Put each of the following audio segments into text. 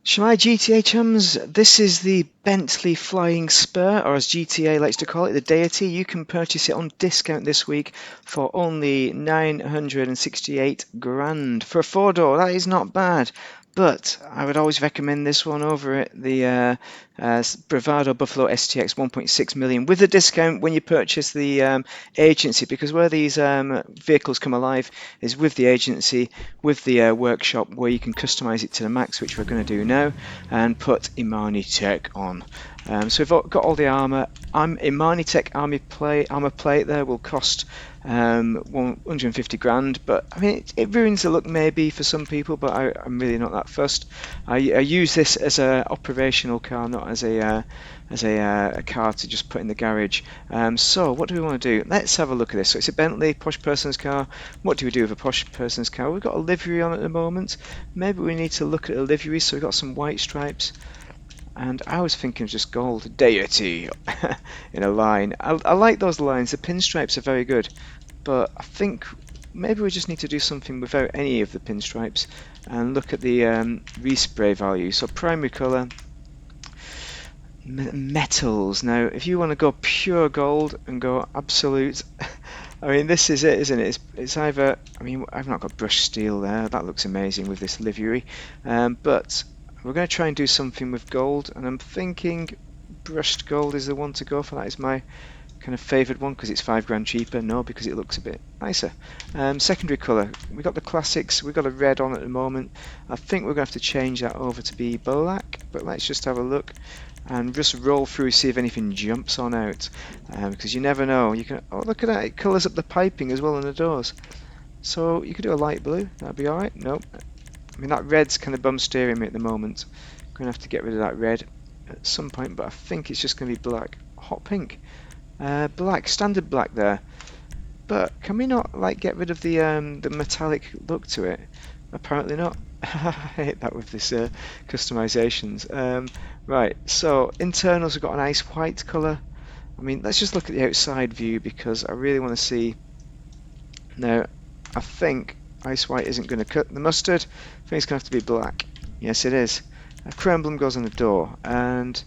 Shemai GTA chums, this is the Bentley Flying Spur, or as GTA likes to call it, the Deity. You can purchase it on discount this week for only 968 grand for a four-door. That is not bad, but I would always recommend this one over it, the Bravado Buffalo STX 1.6 million with a discount when you purchase the agency, because where these vehicles come alive is with the agency, with the workshop, where you can customize it to the max, which we're going to do now, and put Imani-Tech on. So we've got all the armor. Imani-Tech armor plate there will cost 150 grand, but I mean it ruins the look maybe for some people, but I'm really not that fussed. I use this as a operational car, not as a car to just put in the garage. So what do we want to do? Let's have a look at this. So it's a Bentley, posh person's car. What do we do with a posh person's car? We've got a livery on at the moment. Maybe we need to look at a livery. So we've got some white stripes. And I was thinking of just gold deity in a line. I like those lines. The pinstripes are very good, but I think maybe we just need to do something without any of the pinstripes and look at the respray value. So primary color, metals. Now, if you want to go pure gold and go absolute, I mean, this is it, isn't it? It's either, I mean, I've not got brushed steel there. That looks amazing with this livery, but we're going to try and do something with gold, and I'm thinking brushed gold is the one to go for. That is my kind of favoured one because it's 5 grand cheaper. No, because it looks a bit nicer. Secondary colour, we got the classics. We've got a red on at the moment. I think we're going to have to change that over to be black, but let's just have a look and just roll through, see if anything jumps on out, because you never know. You can, oh, look at that, it colours up the piping as well on the doors. So you could do a light blue, that'd be alright. Nope. I mean, that red's kind of bum steering me at the moment. I'm going to have to get rid of that red at some point, but I think it's just going to be black. Hot pink. Black, standard black there. But can we not like get rid of the metallic look to it? Apparently not. I hate that with this customizations. Right, so internals have got a nice white colour. I mean, let's just look at the outside view because I really want to see. Now, I think ice white isn't going to cut the mustard. I think it's going to have to be black. Yes, it is. A chrome emblem goes on the door, and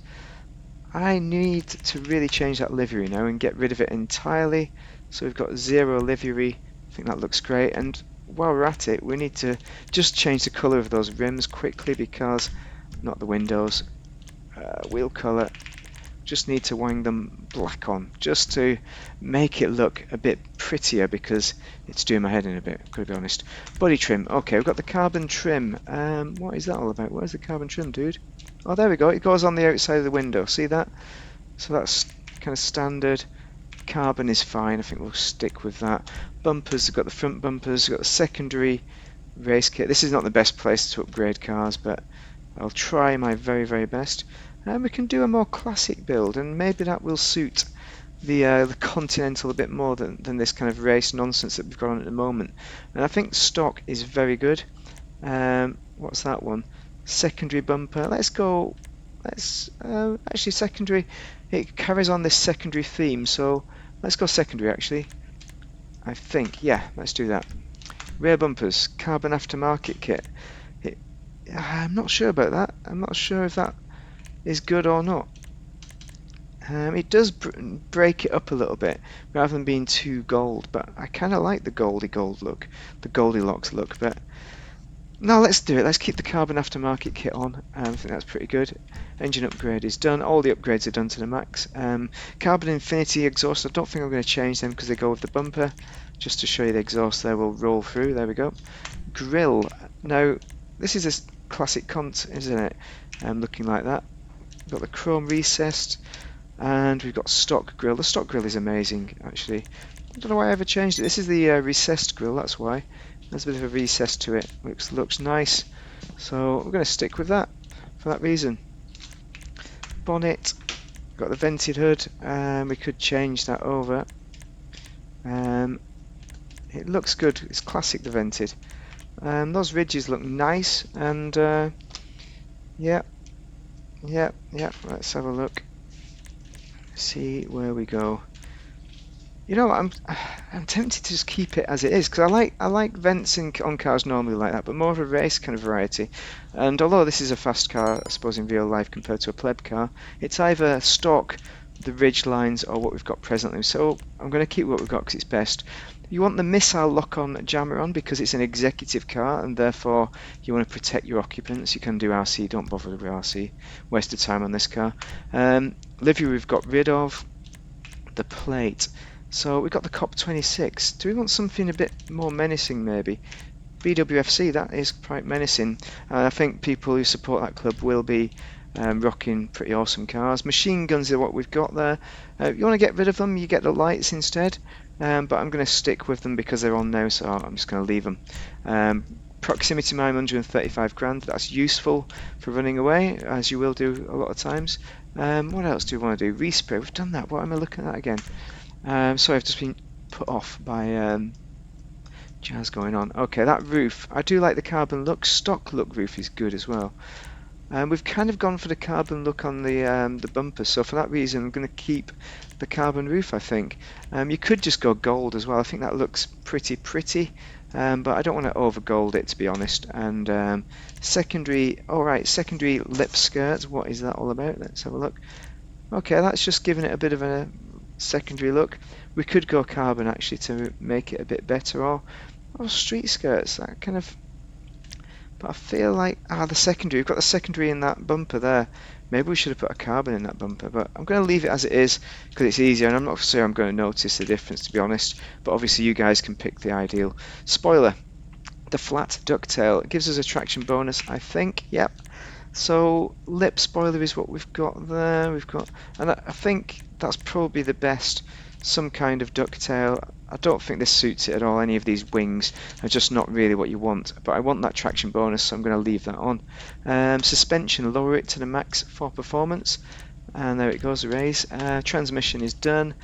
I need to really change that livery now and get rid of it entirely. So we've got 0 livery. I think that looks great. And while we're at it, we need to just change the colour of those rims quickly because, not the windows, wheel colour. Just need to wang them black on just to make it look a bit prettier because it's doing my head in a bit, gotta be honest. Body trim, okay, we've got the carbon trim. What is that all about? Where's the carbon trim, dude? Oh, there we go, it goes on the outside of the window, see that? So that's kind of standard. Carbon is fine, I think we'll stick with that. Bumpers, we've got the front bumpers, we've got the secondary race kit. This is not the best place to upgrade cars, but I'll try my very, very best. And we can do a more classic build, and maybe that will suit the Continental a bit more than this kind of race nonsense that we've got on at the moment. And I think stock is very good. What's that one? Secondary bumper. Let's go. Actually secondary. It carries on this secondary theme, so let's go secondary. Actually, I think let's do that. Rear bumpers, carbon aftermarket kit. I'm not sure about that. I'm not sure if that is good or not. It does break it up a little bit rather than being too gold, but I kind of like the gold look, the Goldilocks look. But no, let's do it. Let's keep the carbon aftermarket kit on. I think that's pretty good. Engine upgrade is done. All the upgrades are done to the max. Carbon Infinity exhaust. I don't think I'm going to change them because they go with the bumper. Just to show you the exhaust there, we'll roll through. There we go. Grill. Now this is a classic cont, isn't it? Looking like that. We've got the chrome recessed, and we've got stock grill. The stock grill is amazing, actually. I don't know why I ever changed it. This is the recessed grill, that's why. There's a bit of a recess to it. Looks nice. So we're going to stick with that for that reason. Bonnet, got the vented hood, and we could change that over. It looks good. It's classic, the vented. Those ridges look nice, and yeah. Let's have a look. See where we go. You know, I'm tempted to just keep it as it is because I like vents on cars normally like that, but more of a race kind of variety. And although this is a fast car, I suppose in real life compared to a pleb car, it's either stock, the ridge lines, or what we've got presently. So I'm going to keep what we've got because it's best. You want the missile lock-on jammer on because it's an executive car and therefore you want to protect your occupants. You can do RC, don't bother with RC. Waste of time on this car. Livery we've got rid of. The plate. So we've got the COP26. Do we want something a bit more menacing maybe? BWFC, that is quite menacing. I think people who support that club will be rocking pretty awesome cars. Machine guns are what we've got there. You want to get rid of them, you get the lights instead. But I'm going to stick with them because they're on now, so I'm just going to leave them. Proximity mine 135 grand, that's useful for running away, as you will do a lot of times. What else do we want to do? Respray, we've done that. What am I looking at again? Sorry, I've just been put off by jazz going on. Okay, that roof. I do like the carbon look. Stock look roof is good as well. We've kind of gone for the carbon look on the bumpers, so for that reason I'm going to keep the carbon roof, I think. You could just go gold as well. I think that looks pretty, but I don't want to over gold it, to be honest. And secondary, alright, secondary lip skirts. What is that all about? Let's have a look. Okay, that's just giving it a bit of a secondary look. We could go carbon actually to make it a bit better, or street skirts, that kind of. But I feel like the secondary, we've got the secondary in that bumper there. Maybe we should have put a carbon in that bumper, but I'm going to leave it as it is because it's easier, and I'm not sure I'm going to notice the difference, to be honest. But obviously you guys can pick the ideal. Spoiler, the flat ducktail, it gives us a traction bonus, I think. Yep. So lip spoiler is what we've got there. And I think that's probably the best. Some kind of ducktail. I don't think this suits it at all. Any of these wings are just not really what you want. But I want that traction bonus, so I'm going to leave that on. Suspension, lower it to the max for performance. And there it goes, raise. Transmission is done.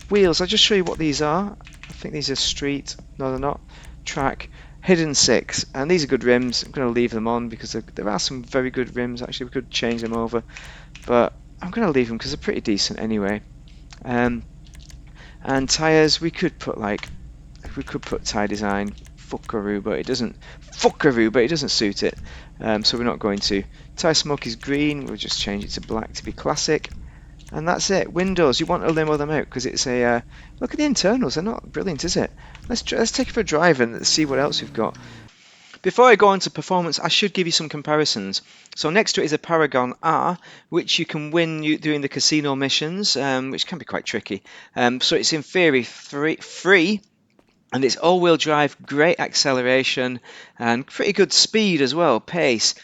Wheels, I'll just show you what these are. I think these are street. No, they're not. Track. Hidden 6, and these are good rims. I'm going to leave them on because there are some very good rims. Actually, we could change them over, but I'm going to leave them because they're pretty decent anyway. And tyres, we could put tyre design fuckaroo, but it doesn't suit it. So we're not going to. Tyre smoke is green. We'll just change it to black to be classic. And that's it. Windows, you want to limo them out because it's a look at the internals. They're not brilliant, is it? Let's take it for a drive and see what else we've got. Before I go on to performance, I should give you some comparisons. So next to it is a Paragon R, which you can win doing the casino missions, which can be quite tricky. So it's in theory free. And it's all-wheel drive, great acceleration, and pretty good speed as well, pace.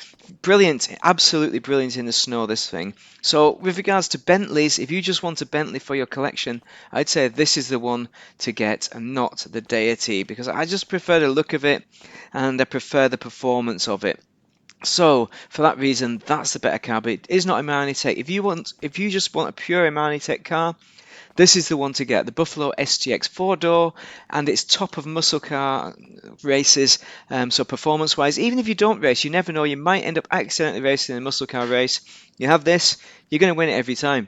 Brilliant, absolutely brilliant in the snow, this thing. So with regards to Bentleys, if you just want a Bentley for your collection, I'd say this is the one to get and not the Deity, because I just prefer the look of it and I prefer the performance of it. So for that reason, that's the better car, but it is not Imani-Tech. If you just want a pure Imani-Tech car, this is the one to get, the Buffalo SGX 4-door, and it's top of muscle car races, so performance-wise, even if you don't race, you never know, you might end up accidentally racing in a muscle car race. You have this, you're going to win it every time.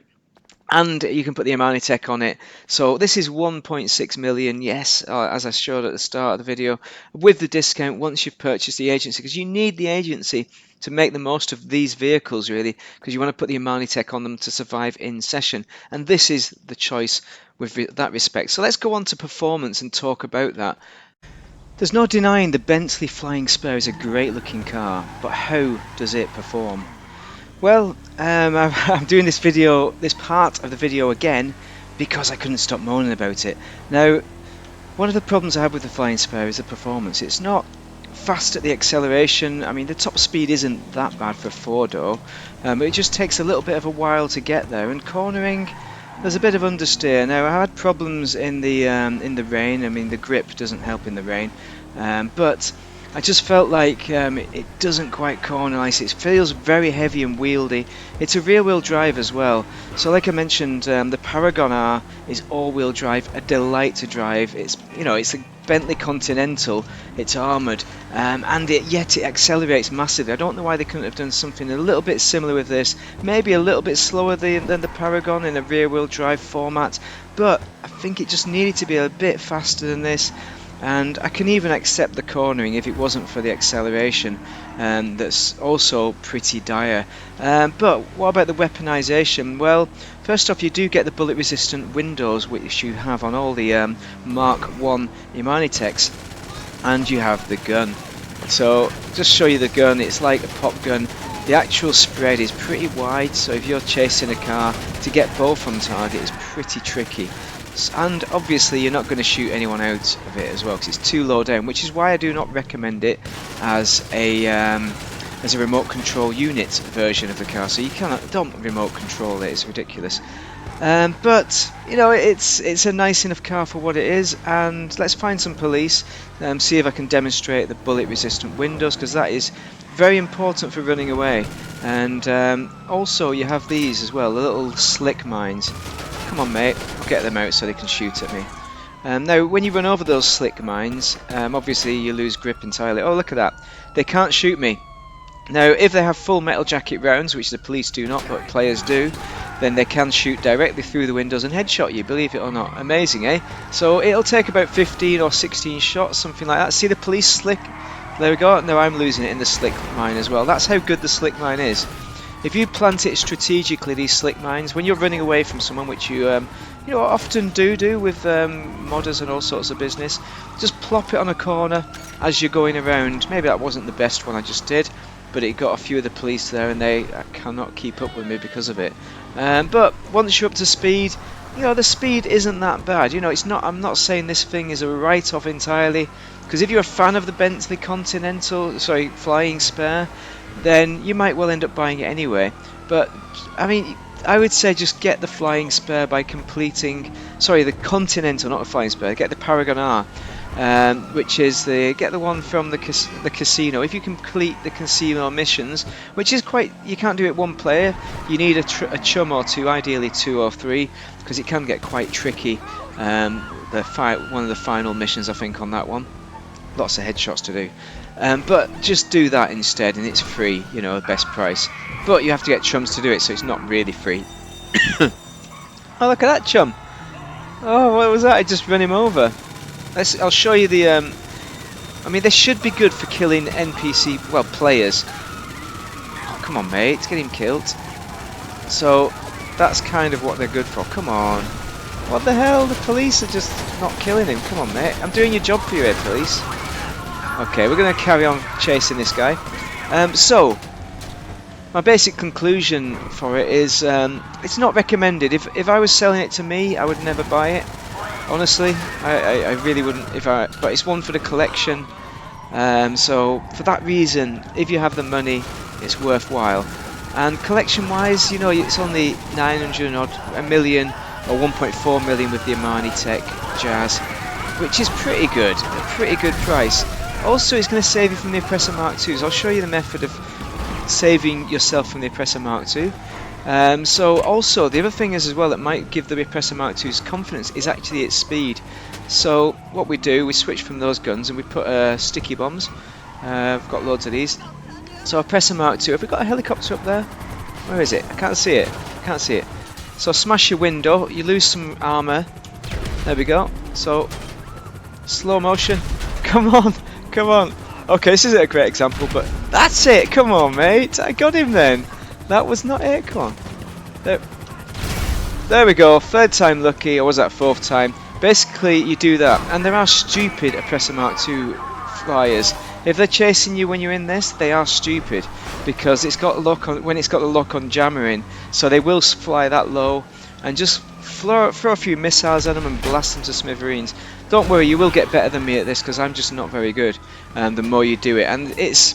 And you can put the Imani-Tech on it. So this is 1.6 million, yes, as I showed at the start of the video, with the discount once you've purchased the agency, because you need the agency to make the most of these vehicles, really, because you want to put the Imani-Tech on them to survive in session. And this is the choice with that respect. So let's go on to performance and talk about that. There's no denying the Bentley Flying Spur is a great looking car, but how does it perform? Well, I'm doing this part of the video again because I couldn't stop moaning about it. Now, one of the problems I have with the Flying Spur is the performance. It's not fast at the acceleration. I mean, the top speed isn't that bad for a 4-door, but it just takes a little bit of a while to get there. And cornering, there's a bit of understeer. Now, I had problems in the rain. I mean, the grip doesn't help in the rain, but I just felt like it doesn't quite corner nice. It feels very heavy and wieldy. It's a rear-wheel drive as well. So like I mentioned, the Paragon R is all-wheel drive, a delight to drive. It's the Bentley Continental, it's armoured, and yet it accelerates massively. I don't know why they couldn't have done something a little bit similar with this, maybe a little bit slower than the Paragon in a rear-wheel drive format, but I think it just needed to be a bit faster than this. And I can even accept the cornering if it wasn't for the acceleration, that's also pretty dire. But what about the weaponization? Well, first off, you do get the bullet resistant windows, which you have on all the Mark 1 Imani-Techs, and you have the gun. So just show you the gun, it's like a pop gun. The actual spread is pretty wide, so if you're chasing a car, to get both on target is pretty tricky. And obviously you're not going to shoot anyone out of it as well, because it's too low down, which is why I do not recommend it as a remote control unit version of the car. So you don't remote control it, it's ridiculous. But you know, it's a nice enough car for what it is. And let's find some police, see if I can demonstrate the bullet resistant windows, because that is very important for running away. And also you have these as well, the little slick mines. Come on, mate, I'll get them out so they can shoot at me. Now, when you run over those slick mines, obviously you lose grip entirely. Oh, look at that. They can't shoot me. Now, if they have full metal jacket rounds, which the police do not, but players do, then they can shoot directly through the windows and headshot you, believe it or not. Amazing, eh? So it'll take about 15 or 16 shots, something like that. See the police slick? There we go. Now I'm losing it in the slick mine as well. That's how good the slick mine is. If you plant it strategically, these slick mines, when you're running away from someone, which you often do with modders and all sorts of business, just plop it on a corner as you're going around. Maybe that wasn't the best one I just did, but it got a few of the police there, and they cannot keep up with me because of it. But once you're up to speed, you know, the speed isn't that bad. You know, it's not. I'm not saying this thing is a write-off entirely, because if you're a fan of the Bentley Flying Spur, then you might well end up buying it anyway. But I mean, I would say just get the Flying Spur by completing, the Continental, not the Flying Spur. Get the Paragon R, which is get the one from the casino. If you complete the casino missions, which is you can't do it one player. You need a chum or two, ideally 2 or 3, because it can get quite tricky. One of the final missions, I think, on that one. Lots of headshots to do. But just do that instead, and it's free, you know, best price. But you have to get chums to do it, so it's not really free. Oh, look at that chum! Oh, what was that? I just ran him over. I'll show you the. I mean, they should be good for killing NPC, players. Oh, come on, mate, get him killed. So that's kind of what they're good for. Come on. What the hell? The police are just not killing him. Come on, mate. I'm doing your job for you here, police. Okay, we're going to carry on chasing this guy. So, my basic conclusion for it is it's not recommended. If I was selling it to me, I would never buy it. Honestly, I really wouldn't. But it's one for the collection. So, for that reason, if you have the money, it's worthwhile. And collection-wise, you know, it's only 900 odd, a million, or 1.4 million with the Imani-Tech Jazz, which is pretty good, a pretty good price. Also, it's going to save you from the Oppressor Mark IIs. I'll show you the method of saving yourself from the Oppressor Mark II. So also, the other thing is as well that might give the Oppressor Mark II's confidence is actually its speed. So what we do, we switch from those guns and we put sticky bombs. I've got loads of these. So Oppressor Mark II, have we got a helicopter up there? Where is it? I can't see it. I can't see it. So smash your window, you lose some armour. There we go. So, slow motion. Come on. Come on. Okay, this isn't a great example, but that's it. Come on, mate. I got him then. That was not it. Come on. There we go. 3rd time lucky, or was that 4th time? Basically, you do that. And there are stupid Oppressor Mark II flyers. If they're chasing you when you're in this, they are stupid. Because it's got when it's got the lock on jammering. So they will fly that low and just throw a few missiles at them and blast them to smithereens. Don't worry, you will get better than me at this, because I'm just not very good. The more you do it, and it's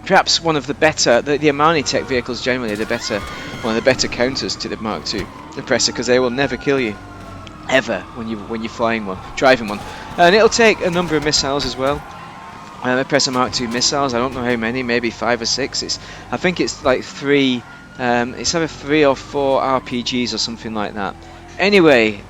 perhaps one of the better. The Imani-Tech vehicles generally one of the better counters to the Mark II Oppressor, because they will never kill you, ever, when you're driving one. And it'll take a number of missiles as well. Oppressor Mark II missiles. I don't know how many, maybe 5 or 6. I think it's like 3. It's either 3 or 4 RPGs or something like that. Anyway.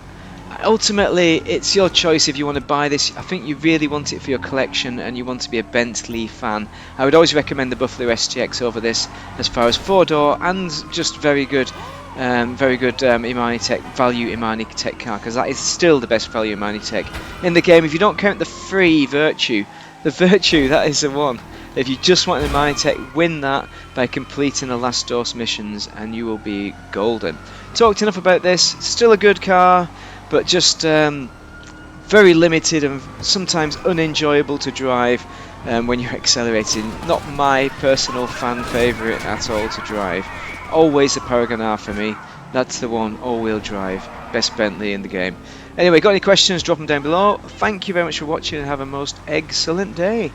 ultimately, it's your choice if you want to buy this. I think you really want it for your collection and you want to be a Bentley fan. I would always recommend the Buffalo STX over this as far as 4-door and just very good Imani-Tech value Imani-Tech car, because that is still the best value Imani-Tech in the game. If you don't count the free Virtue, that is the one. If you just want an Imani-Tech, win that by completing the last dose missions and you will be golden. Talked enough about this. Still a good car, but just very limited and sometimes unenjoyable to drive when you're accelerating. Not my personal fan favourite at all to drive. Always the Paragon R for me. That's the one, all-wheel drive. Best Bentley in the game. Anyway, got any questions, drop them down below. Thank you very much for watching and have a most excellent day.